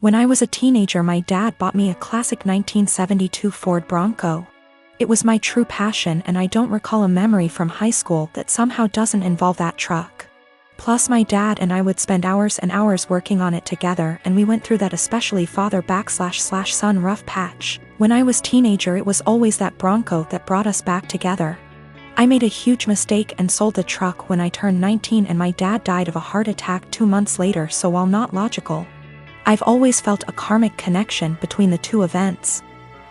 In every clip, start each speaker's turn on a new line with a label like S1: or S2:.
S1: When I was a teenager, my dad bought me a classic 1972 Ford Bronco. It was my true passion, and I don't recall a memory from high school that somehow doesn't involve that truck. Plus, my dad and I would spend hours and hours working on it together, and we went through that especially father/son rough patch. When I was teenager, it was always that Bronco that brought us back together. I made a huge mistake and sold the truck when I turned 19, and my dad died of a heart attack 2 months later, so while not logical, I've always felt a karmic connection between the two events.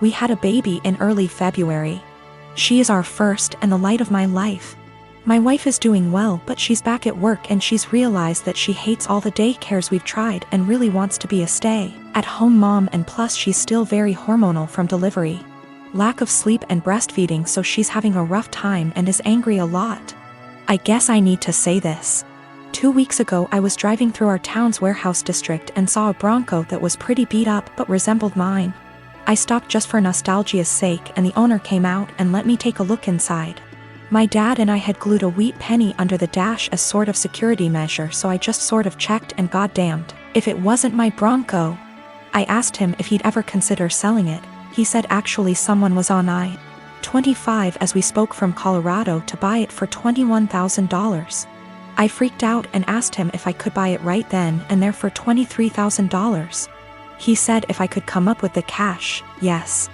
S1: We had a baby in early February. She is our first and the light of my life. My wife is doing well, but she's back at work and she's realized that she hates all the daycares we've tried and really wants to be a stay-at-home mom, and plus she's still very hormonal from delivery. Lack of sleep and breastfeeding, so she's having a rough time and is angry a lot. I guess I need to say this. 2 weeks ago I was driving through our town's warehouse district and saw a Bronco that was pretty beat up but resembled mine. I stopped just for nostalgia's sake, and the owner came out and let me take a look inside. My dad and I had glued a wheat penny under the dash as sort of security measure, so I just sort of checked, and goddamned if it wasn't my Bronco. I asked him if he'd ever consider selling it. He said actually someone was on I-25 as we spoke from Colorado to buy it for $21,000. I freaked out and asked him if I could buy it right then and there for $23,000. He said if I could come up with the cash, yes.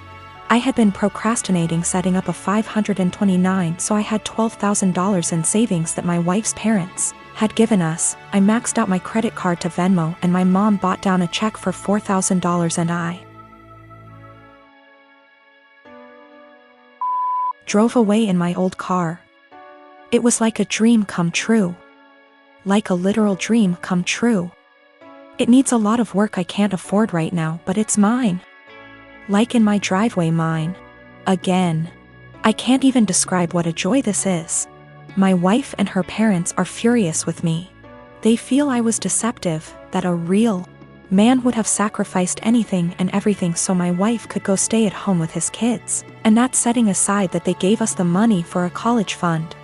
S1: I had been procrastinating setting up a 529, so I had $12,000 in savings that my wife's parents had given us. I maxed out my credit card to Venmo, and my mom bought down a check for $4,000, and I drove away in my old car. It was like a dream come true. Like a literal dream come true. It needs a lot of work I can't afford right now, but it's mine. Like in my driveway, mine. Again. I can't even describe what a joy this is. My wife and her parents are furious with me. They feel I was deceptive, that a real man would have sacrificed anything and everything so my wife could go stay at home with his kids, and that's setting aside that they gave us the money for a college fund.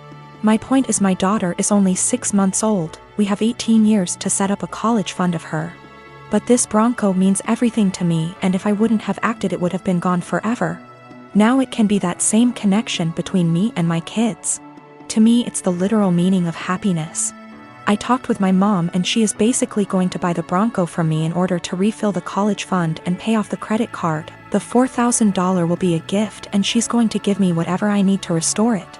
S1: My point is, my daughter is only 6 months old. We have 18 years to set up a college fund of her. But this Bronco means everything to me, and if I wouldn't have acted, it would have been gone forever. Now it can be that same connection between me and my kids. To me, it's the literal meaning of happiness. I talked with my mom, and she is basically going to buy the Bronco from me in order to refill the college fund and pay off the credit card. The $4,000 will be a gift, and she's going to give me whatever I need to restore it.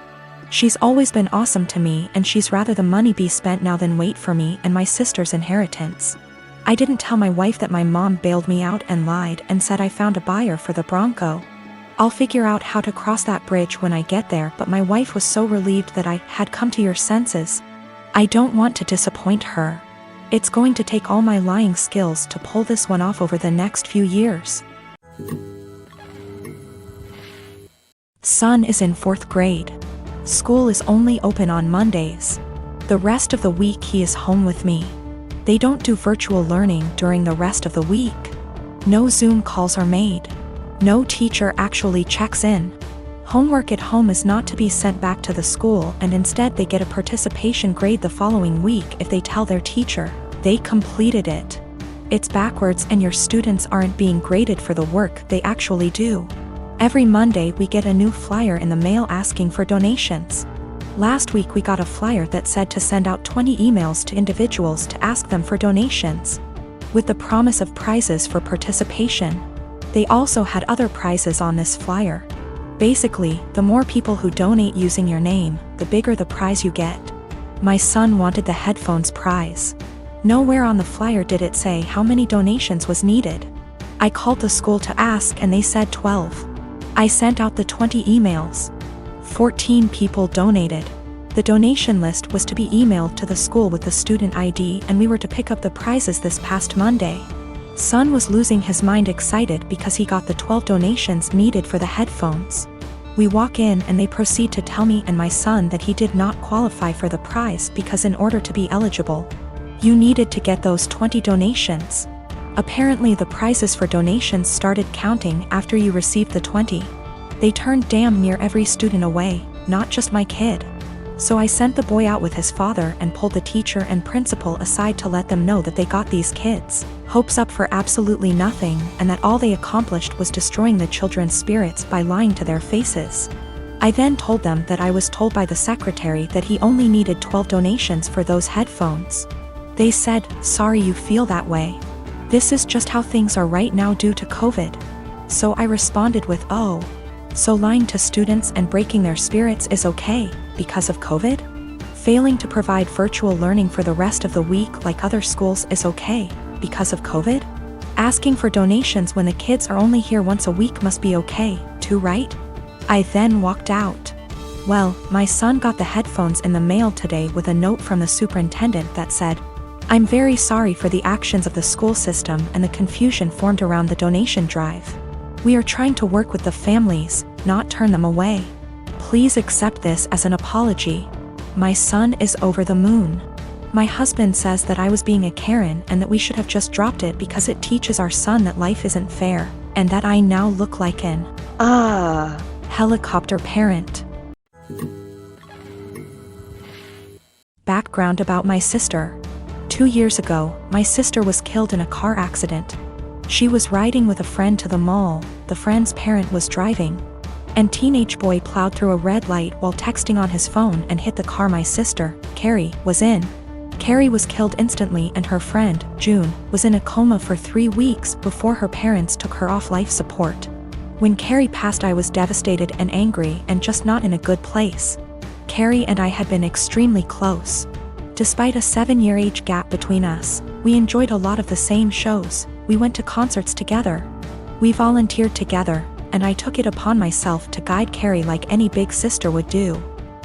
S1: She's always been awesome to me, and she's rather the money be spent now than wait for me and my sister's inheritance. I didn't tell my wife that my mom bailed me out and lied and said I found a buyer for the Bronco. I'll figure out how to cross that bridge when I get there, but my wife was so relieved that I had come to your senses. I don't want to disappoint her. It's going to take all my lying skills to pull this one off over the next few years. Son is in 4th grade. School is only open on Mondays. The rest of the week he is home with me. They don't do virtual learning during the rest of the week. No Zoom calls are made. No teacher actually checks in. Homework at home is not to be sent back to the school, and instead they get a participation grade the following week if they tell their teacher they completed it. It's backwards, and your students aren't being graded for the work they actually do. Every Monday we get a new flyer in the mail asking for donations. Last week we got a flyer that said to send out 20 emails to individuals to ask them for donations, with the promise of prizes for participation. They also had other prizes on this flyer. Basically, the more people who donate using your name, the bigger the prize you get. My son wanted the headphones prize. Nowhere on the flyer did it say how many donations was needed. I called the school to ask, and they said 12. I sent out the 20 emails. 14 people donated. The donation list was to be emailed to the school with the student ID, and we were to pick up the prizes this past Monday. Son was losing his mind excited because he got the 12 donations needed for the headphones. We walk in and they proceed to tell me and my son that he did not qualify for the prize because in order to be eligible, you needed to get those 20 donations. Apparently the prizes for donations started counting after you received the 20. They turned damn near every student away, not just my kid. So I sent the boy out with his father and pulled the teacher and principal aside to let them know that they got these kids' hopes up for absolutely nothing, and that all they accomplished was destroying the children's spirits by lying to their faces. I then told them that I was told by the secretary that he only needed 12 donations for those headphones. They said, "Sorry you feel that way. This is just how things are right now due to COVID." So I responded with, "Oh. So lying to students and breaking their spirits is okay, because of COVID? Failing to provide virtual learning for the rest of the week like other schools is okay, because of COVID? Asking for donations when the kids are only here once a week must be okay, too, right?" I then walked out. Well, my son got the headphones in the mail today with a note from the superintendent that said, "I'm very sorry for the actions of the school system and the confusion formed around the donation drive. We are trying to work with the families, not turn them away. Please accept this as an apology. My son is over the moon. My husband says that I was being a Karen and that we should have just dropped it because it teaches our son that life isn't fair, and that I now look like an helicopter parent." Background about my sister. 2 years ago, my sister was killed in a car accident. She was riding with a friend to the mall, the friend's parent was driving, and teenage boy plowed through a red light while texting on his phone and hit the car my sister, Carrie, was in. Carrie was killed instantly and her friend, June, was in a coma for 3 weeks before her parents took her off life support. When Carrie passed, I was devastated and angry and just not in a good place. Carrie and I had been extremely close. Despite a 7-year age gap between us, we enjoyed a lot of the same shows. We went to concerts together. We volunteered together, and I took it upon myself to guide Carrie like any big sister would do.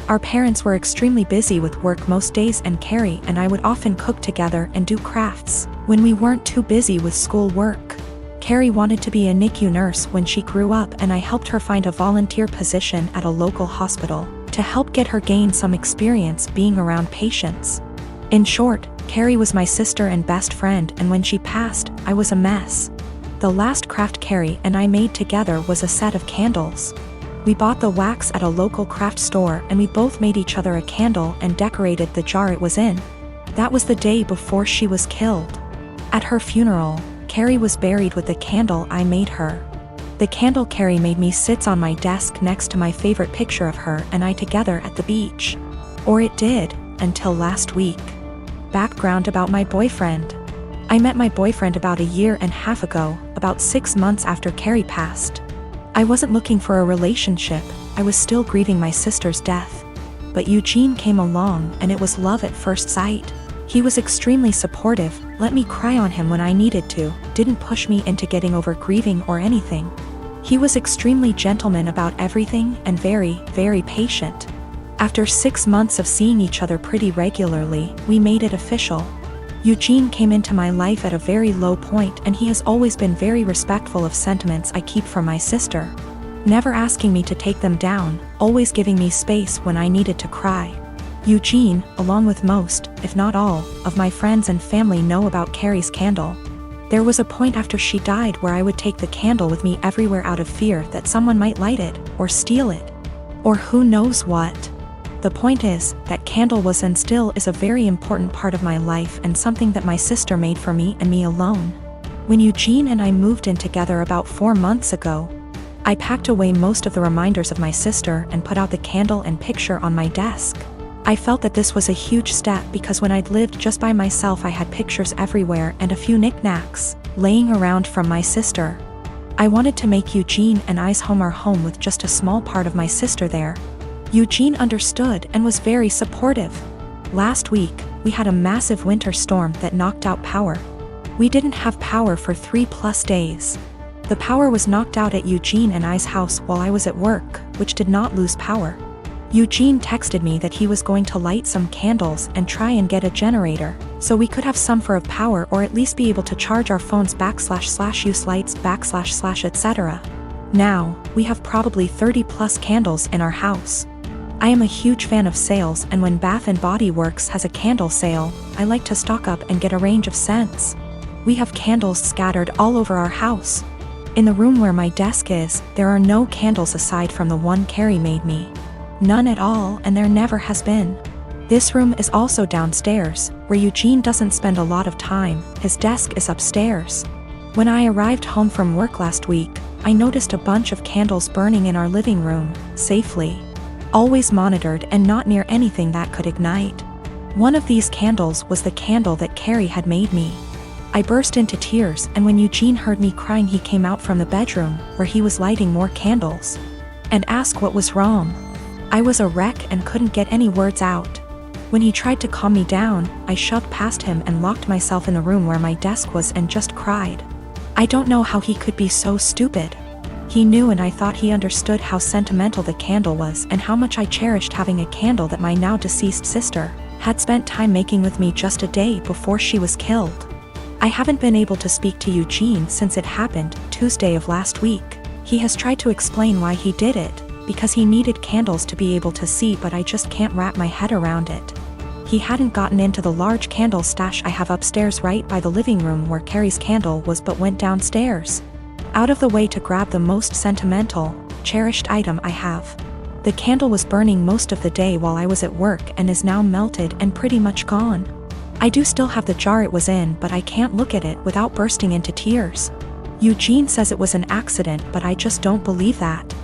S1: Our parents were extremely busy with work most days, and Carrie and I would often cook together and do crafts when we weren't too busy with school work. Carrie wanted to be a NICU nurse when she grew up, and I helped her find a volunteer position at a local hospital to help get her gain some experience being around patients. In short, Carrie was my sister and best friend, and when she passed, I was a mess. The last craft Carrie and I made together was a set of candles. We bought the wax at a local craft store, and we both made each other a candle and decorated the jar it was in. That was the day before she was killed. At her funeral, Carrie was buried with the candle I made her. The candle Carrie made me sits on my desk next to my favorite picture of her and I together at the beach. Or it did, until last week. Background about my boyfriend. I met my boyfriend about 1.5 years ago, about 6 months after Carrie passed. I wasn't looking for a relationship, I was still grieving my sister's death. But Eugene came along and it was love at first sight. He was extremely supportive, let me cry on him when I needed to, didn't push me into getting over grieving or anything. He was extremely gentleman about everything and very, very patient. After 6 months of seeing each other pretty regularly, we made it official. Eugene came into my life at a very low point, and he has always been very respectful of sentiments I keep from my sister. Never asking me to take them down, always giving me space when I needed to cry. Eugene, along with most, if not all, of my friends and family know about Carrie's candle. There was a point after she died where I would take the candle with me everywhere out of fear that someone might light it, or steal it. Or who knows what. The point is, that candle was and still is a very important part of my life and something that my sister made for me and me alone. When Eugene and I moved in together about 4 months ago, I packed away most of the reminders of my sister and put out the candle and picture on my desk. I felt that this was a huge step because when I'd lived just by myself I had pictures everywhere and a few knickknacks laying around from my sister. I wanted to make Eugene and I's home our home with just a small part of my sister there. Eugene understood and was very supportive. Last week, we had a massive winter storm that knocked out power. We didn't have power for 3+ days. The power was knocked out at Eugene and I's house while I was at work, which did not lose power. Eugene texted me that he was going to light some candles and try and get a generator, so we could have some for of power or at least be able to charge our phones / use lights / etc. Now, we have probably 30+ candles in our house. I am a huge fan of sales, and when Bath & Body Works has a candle sale, I like to stock up and get a range of scents. We have candles scattered all over our house. In the room where my desk is, there are no candles aside from the one Carrie made me. None at all, and there never has been. This room is also downstairs, where Eugene doesn't spend a lot of time. His desk is upstairs. When I arrived home from work last week, I noticed a bunch of candles burning in our living room, safely. Always monitored and not near anything that could ignite. One of these candles was the candle that Carrie had made me. I burst into tears, and when Eugene heard me crying, he came out from the bedroom, where he was lighting more candles, and asked what was wrong. I was a wreck and couldn't get any words out. When he tried to calm me down, I shoved past him and locked myself in the room where my desk was and just cried. I don't know how he could be so stupid. He knew, and I thought he understood how sentimental the candle was and how much I cherished having a candle that my now deceased sister had spent time making with me just a day before she was killed. I haven't been able to speak to Eugene since it happened, Tuesday of last week. He has tried to explain why he did it, because he needed candles to be able to see, but I just can't wrap my head around it. He hadn't gotten into the large candle stash I have upstairs right by the living room where Carrie's candle was, but went downstairs, out of the way, to grab the most sentimental, cherished item I have. The candle was burning most of the day while I was at work and is now melted and pretty much gone. I do still have the jar it was in, but I can't look at it without bursting into tears. Eugene says it was an accident, but I just don't believe that.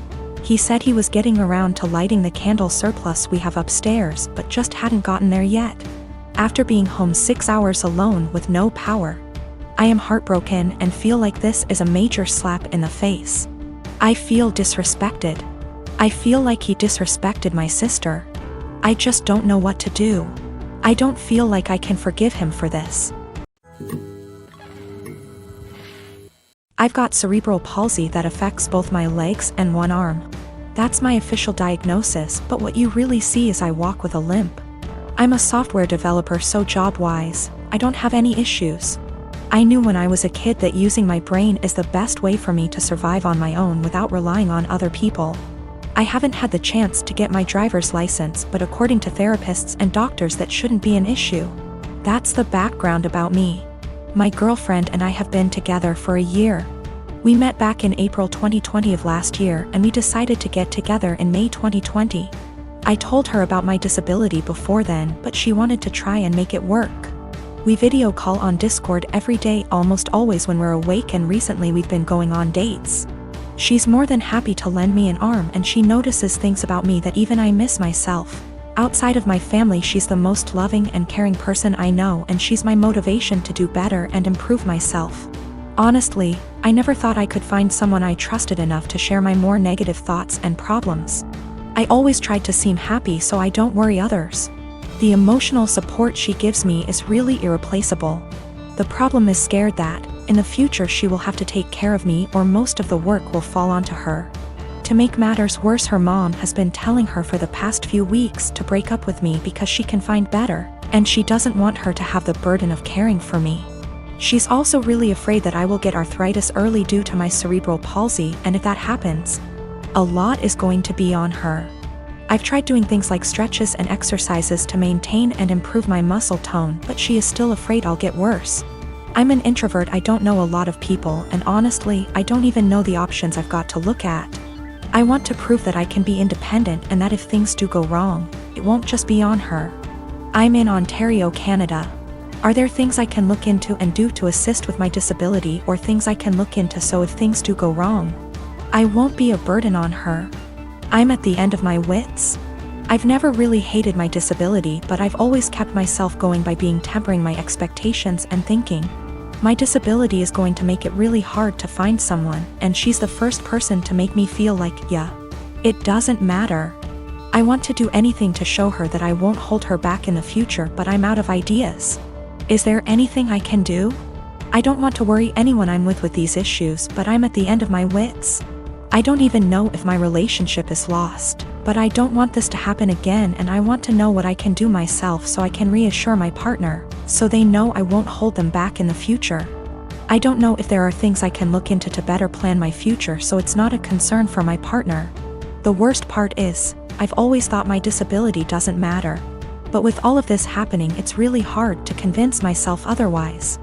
S1: He said he was getting around to lighting the candle surplus we have upstairs, but just hadn't gotten there yet. After being home 6 hours alone with no power, I am heartbroken and feel like this is a major slap in the face. I feel disrespected. I feel like he disrespected my sister. I just don't know what to do. I don't feel like I can forgive him for this. I've got cerebral palsy that affects both my legs and one arm. That's my official diagnosis, but what you really see is I walk with a limp. I'm a software developer, so job-wise, I don't have any issues. I knew when I was a kid that using my brain is the best way for me to survive on my own without relying on other people. I haven't had the chance to get my driver's license, but according to therapists and doctors that shouldn't be an issue. That's the background about me. My girlfriend and I have been together for a year. We met back in April 2020 of last year, and we decided to get together in May 2020. I told her about my disability before then, but she wanted to try and make it work. We video call on Discord every day, almost always when we're awake, and recently we've been going on dates. She's more than happy to lend me an arm, and she notices things about me that even I miss myself. Outside of my family, she's the most loving and caring person I know, and she's my motivation to do better and improve myself. Honestly, I never thought I could find someone I trusted enough to share my more negative thoughts and problems. I always tried to seem happy so I don't worry others. The emotional support she gives me is really irreplaceable. The problem is scared that, in the future, she will have to take care of me, or most of the work will fall onto her. To make matters worse, her mom has been telling her for the past few weeks to break up with me because she can find better, and she doesn't want her to have the burden of caring for me. She's also really afraid that I will get arthritis early due to my cerebral palsy, and if that happens, a lot is going to be on her. I've tried doing things like stretches and exercises to maintain and improve my muscle tone, but she is still afraid I'll get worse. I'm an introvert, I don't know a lot of people, and honestly, I don't even know the options I've got to look at. I want to prove that I can be independent, and that if things do go wrong, it won't just be on her. I'm in Ontario, Canada. Are there things I can look into and do to assist with my disability, or things I can look into so if things do go wrong, I won't be a burden on her? I'm at the end of my wits. I've never really hated my disability, but I've always kept myself going by tempering my expectations and thinking, my disability is going to make it really hard to find someone, and she's the first person to make me feel like, yeah, it doesn't matter. I want to do anything to show her that I won't hold her back in the future, but I'm out of ideas. Is there anything I can do? I don't want to worry anyone I'm with these issues, but I'm at the end of my wits. I don't even know if my relationship is lost, but I don't want this to happen again, and I want to know what I can do myself so I can reassure my partner, so they know I won't hold them back in the future. I don't know if there are things I can look into to better plan my future so it's not a concern for my partner. The worst part is, I've always thought my disability doesn't matter. But with all of this happening, it's really hard to convince myself otherwise.